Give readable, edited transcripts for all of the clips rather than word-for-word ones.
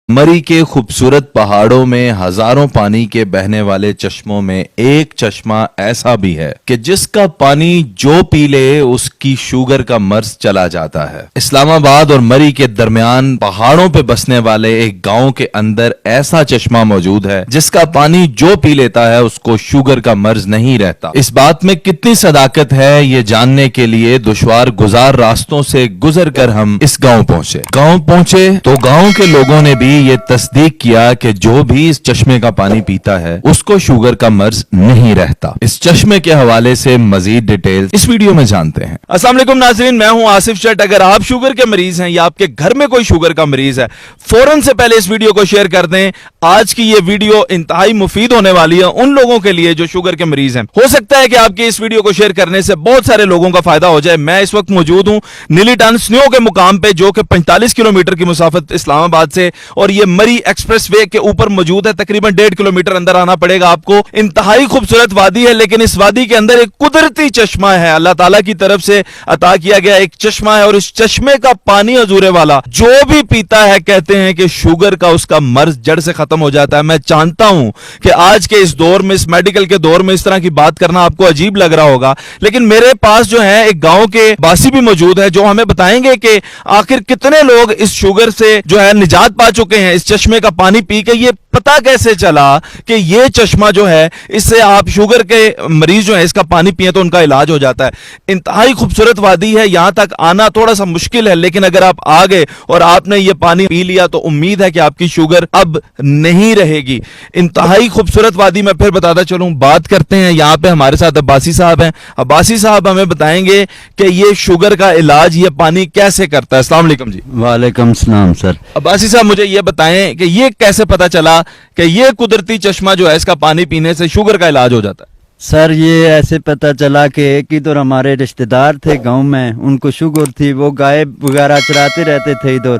मरी के खूबसूरत पहाड़ों में हजारों पानी के बहने वाले चश्मों में एक चश्मा ऐसा भी है कि जिसका पानी जो पी ले उसकी शुगर का मर्ज चला जाता है। इस्लामाबाद और मरी के दरमियान पहाड़ों पे बसने वाले एक गांव के अंदर ऐसा चश्मा मौजूद है जिसका पानी जो पी लेता है उसको शुगर का मर्ज नहीं रहता। इस बात में कितनी सदाकत है ये जानने के लिए दुश्वार गुजार रास्तों से गुजर कर हम इस गांव पहुंचे तो गांव के लोगों ने भी ये तस्दीक किया कि जो भी इस चश्मे का पानी पीता है उसको शुगर का मर्ज नहीं रहता। इस चश्मे के हवाले से मजीद डिटेल इस वीडियो में जानते हैं। अस्सलाम वालेकुम नाज़रीन, मैं हूं आसिफ चट। अगर आप शुगर के मरीज हैं या आपके घर में कोई शुगर का मरीज है, फौरन से पहले इस वीडियो को शेयर कर दें। आज की ये वीडियो इंतहाई मुफीद होने वाली है उन लोगों के लिए जो शुगर के मरीज हैं। हो सकता है कि आपके इस वीडियो को शेयर करने से बहुत सारे लोगों का फायदा हो जाए। मैं इस वक्त मौजूद हूं नीली टन स्नो के मुकाम पे, जो कि 45 किलोमीटर की मुसाफत इस्लामाबाद से और ये मरी एक्सप्रेस वे के ऊपर मौजूद है। तकरीबन 1.5 किलोमीटर अंदर आना पड़ेगा आपको। इंतहाई खूबसूरत वादी है, लेकिन इस वादी के अंदर एक कुदरती चश्मा है, अल्लाह ताला की तरफ से अता किया गया एक चश्मा है। और इस चश्मे का पानी हजूरे वाला जो भी पीता है कहते हैं कि शुगर का उसका मर्ज जड़ से खत्म हो जाता है। मैं जानता हूं कि आज के इस दौर में, इस मेडिकल के दौर में इस तरह की बात करना आपको अजीब लग रहा होगा, लेकिन मेरे पास जो है एक गांव के वासी भी मौजूद है जो हमें बताएंगे कि आखिर कितने लोग इस शुगर से जो है निजात पा चुके हैं। इस चश्मे का पानी पी के ये पता कैसे चला कि ये चश्मा जो है इससे आप शुगर के मरीज जो है इसका पानी पिए तो उनका इलाज हो जाता है। इंतहाई खूबसूरत वादी है, यहां तक आना थोड़ा सा मुश्किल है, लेकिन अगर आप आ गए और आपने ये पानी पी लिया तो उम्मीद है कि आपकी शुगर अब नहीं रहेगी। इंतहाई खूबसूरत वादी में फिर बताता चलूं। बात करते हैं, यहां पे हमारे साथ अब्बासी साहब हैं। अब्बासी साहब हमें बताएंगे कि ये शुगर का इलाज ये पानी कैसे करता है। अस्सलाम वालेकुम जी। वालेकुम सलाम सर। अब्बासी साहब मुझे ये बताएं कि ये कैसे पता चला कि ये कुदरती चश्मा जो है इसका पानी पीने से शुगर का इलाज हो जाता है। सर ये ऐसे पता चला कि एक इधर हमारे रिश्तेदार थे गांव में, उनको शुगर थी, वो गाय वगैरह चराते रहते थे इधर,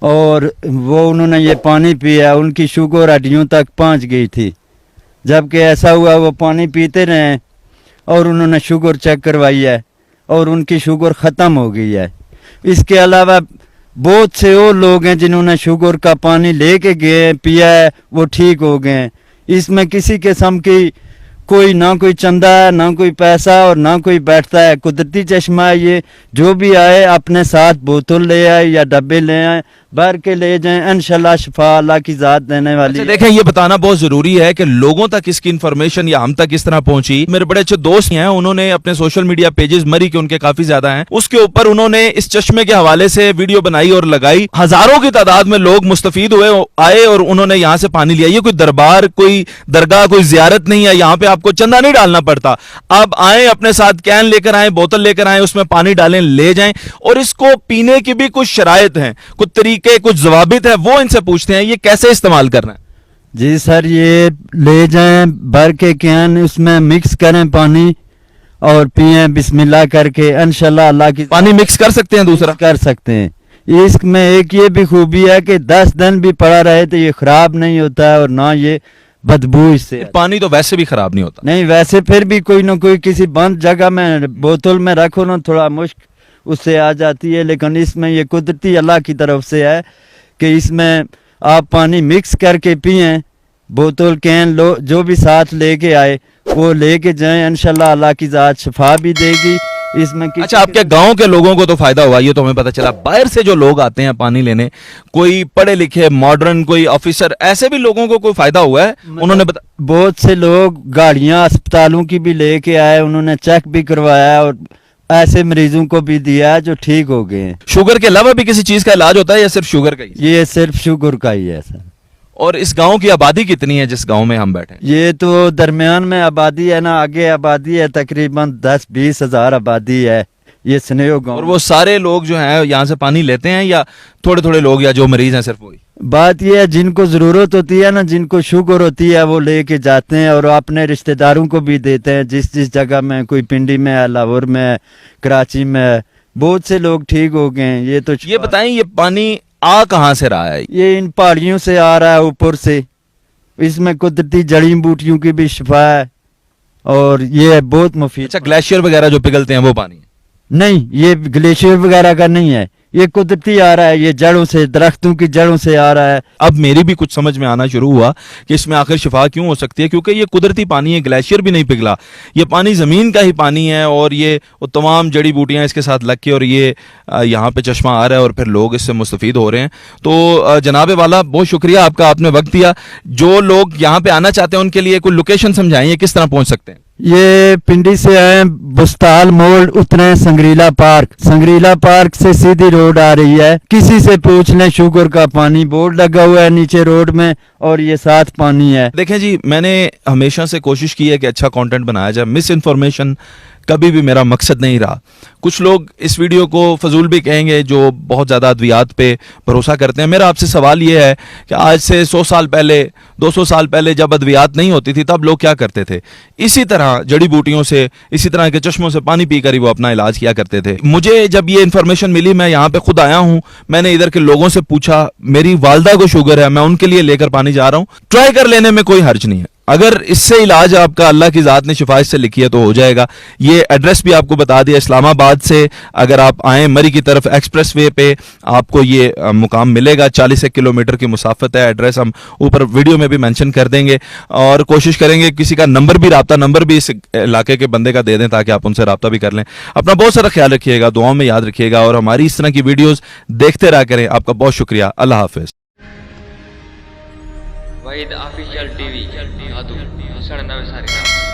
और वो उन्होंने ये पानी पिया, उनकी शुगर हड्डियों तक पहुंच गई थी। जबकि ऐसा हुआ वो पानी पीते रहे और उन्होंने शुगर चेक करवाई है और उनकी शुगर ख़त्म हो गई है। इसके अलावा बहुत से और लोग हैं जिन्होंने शुगर का पानी लेके गए, पिया है, वो ठीक हो गए। इसमें किसी किस्म की कोई ना कोई चंदा है, ना कोई पैसा और ना कोई बैठता है। कुदरती चश्मा है ये। जो भी आए अपने साथ बोतल ले आए या डब्बे ले आए, भर के ले जाएं, इंशाल्लाह शिफा अल्लाह की जात देने वाली। अच्छा देखें, ये बताना बहुत जरूरी है कि लोगों तक इसकी इंफॉर्मेशन या हम तक इस तरह पहुंची। मेरे बड़े अच्छे दोस्त हैं, उन्होंने अपने सोशल मीडिया पेजेस, मरी के उनके काफी ज्यादा हैं, उसके ऊपर उन्होंने इस चश्मे के हवाले से वीडियो बनाई और लगाई। हजारों की तादाद में लोग मुस्तफीद हुए, आए और उन्होंने यहाँ से पानी लिया। ये कोई दरबार, कोई दरगाह, कोई जियारत नहीं है। यहाँ पे आपको चंदा नहीं डालना पड़ता। आप आए, अपने साथ कैन लेकर आए, बोतल लेकर आए, उसमें पानी डालें, ले जाएं। और इसको पीने की भी कुछ शराइत हैं, कुछ तरीके, कुछ जवाबित है, वो इनसे पूछते हैं ये कैसे इस्तेमाल करना है। जी सर, ये ले जाएं, भर के कैन, उसमें मिक्स करें पानी और पिए बिस्मिल्लाह करके, इंशाल्लाह अल्लाह की। पानी मिक्स कर सकते हैं, दूसरा कर सकते हैं। इसमें एक ये भी खूबी है कि 10 दिन भी पड़ा रहे तो ये खराब नहीं होता है और ना ये बदबू इससे। पानी तो वैसे भी खराब नहीं होता। नहीं, वैसे फिर भी कोई ना कोई किसी बंद जगह में बोतल में रखो ना, थोड़ा मुश्क उससे आ जाती है, लेकिन इसमें ये कुदरती अल्लाह की तरफ से है कि इसमें आप पानी मिक्स करके पिए। बोतल कैन लो, जो भी साथ लेके आए वो लेके जाएं, इंशाल्लाह अल्लाह की जात शिफा भी देगी इसमें। अच्छा, आपके गांव के लोगों को तो फायदा हुआ, ये तो हमें पता चला। बाहर से जो लोग आते हैं पानी लेने, कोई पढ़े लिखे, मॉडर्न, कोई ऑफिसर, ऐसे भी लोगों को कोई फायदा हुआ है? उन्होंने बहुत से लोग गाड़ियां अस्पतालों की भी लेके आए, उन्होंने चेक भी करवाया और ऐसे मरीजों को भी दिया जो ठीक हो गए हैं। शुगर के अलावा भी किसी चीज का इलाज होता है या सिर्फ शुगर का ही? ये सिर्फ शुगर का ही है सर। और इस गांव की आबादी कितनी है जिस गांव में हम बैठे हैं? ये तो दरमियान में आबादी है ना, आगे आबादी है तकरीबन 10-20 हजार आबादी है ये स्नेहो गांव। और वो सारे लोग जो हैं यहाँ से पानी लेते हैं या थोड़े थोड़े लोग, या जो मरीज हैं सिर्फ वही? बात यह है जिनको जरूरत होती है ना, जिनको शुगर होती है, वो लेके जाते हैं और अपने रिश्तेदारों को भी देते हैं। जिस जिस जगह में, कोई पिंडी में है, लाहौर में है, कराची में है, बहुत से लोग ठीक हो गए हैं। ये तो ये बताएं, ये पानी आ कहाँ से रहा है? ये इन पहाड़ियों से आ रहा है, ऊपर से। इसमें कुदरती जड़ी बूटियों की भी शिफा है और ये बहुत मुफीद। अच्छा, ग्लेशियर वगैरह जो पिघलते हैं वो पानी है? नहीं, ये ग्लेशियर वगैरह का नहीं है, ये कुदरती आ रहा है, ये जड़ों से, दरख्तों की जड़ों से आ रहा है। अब मेरी भी कुछ समझ में आना शुरू हुआ कि इसमें आखिर शिफा क्यों हो सकती है, क्योंकि ये कुदरती पानी है, ग्लेशियर भी नहीं पिघला, ये पानी ज़मीन का ही पानी है और ये वो तमाम जड़ी बूटियाँ इसके साथ लग के और ये यहाँ पे चश्मा आ रहा है और फिर लोग इससे मुस्तफ़ीद हो रहे हैं। तो जनाब वाला बहुत शुक्रिया आपका, आपने वक्त दिया। जो लोग यहाँ पे आना चाहते हैं उनके लिए कोई लोकेशन समझाएं, किस तरह पहुँच सकते हैं? ये पिंडी से आए, बुस्ताल मोड़ उतरे, संगरीला पार्क से सीधी रोड आ रही है, किसी से पूछ लें, शुगर का पानी बोर्ड लगा हुआ है नीचे रोड में और ये साथ पानी है। देखें जी, मैंने हमेशा से कोशिश की है कि अच्छा कंटेंट बनाया जाए, मिस इन्फॉर्मेशन कभी भी मेरा मकसद नहीं रहा। कुछ लोग इस वीडियो को फजूल भी कहेंगे जो बहुत ज़्यादा अद्वियात पे भरोसा करते हैं। मेरा आपसे सवाल ये है कि आज से 100 साल पहले, 200 साल पहले जब अद्वियात नहीं होती थी तब लोग क्या करते थे? इसी तरह जड़ी बूटियों से, इसी तरह के चश्मों से पानी पीकर ही वो अपना इलाज किया करते थे। मुझे जब ये इन्फॉर्मेशन मिली, मैं यहाँ पे खुद आया हूँ, मैंने इधर के लोगों से पूछा, मेरी वालदा को शुगर है, मैं उनके लिए लेकर पानी जा रहा हूँ, ट्राई कर लेने में कोई हर्ज नहीं है। अगर इससे इलाज आपका अल्लाह की ज़ात ने शिफा से लिखी है तो हो जाएगा। ये एड्रेस भी आपको बता दिया, इस्लामाबाद से अगर आप आएँ मरी की तरफ एक्सप्रेस वे पे आपको ये मुकाम मिलेगा। 40 किलोमीटर की मुसाफत है। एड्रेस हम ऊपर वीडियो में भी मेंशन कर देंगे और कोशिश करेंगे किसी का नंबर भी इस इलाके के बंदे का दे दें ताकि आप उनसे रब्ता भी कर लें। अपना बहुत सारा ख्याल रखिएगा, दुआओं में याद रखिएगा और हमारी इस तरह की वीडियोज़ देखते रहा करें। आपका बहुत शुक्रिया। अल्लाह हाफिज़। Waheed official TV, Hasan Navsari.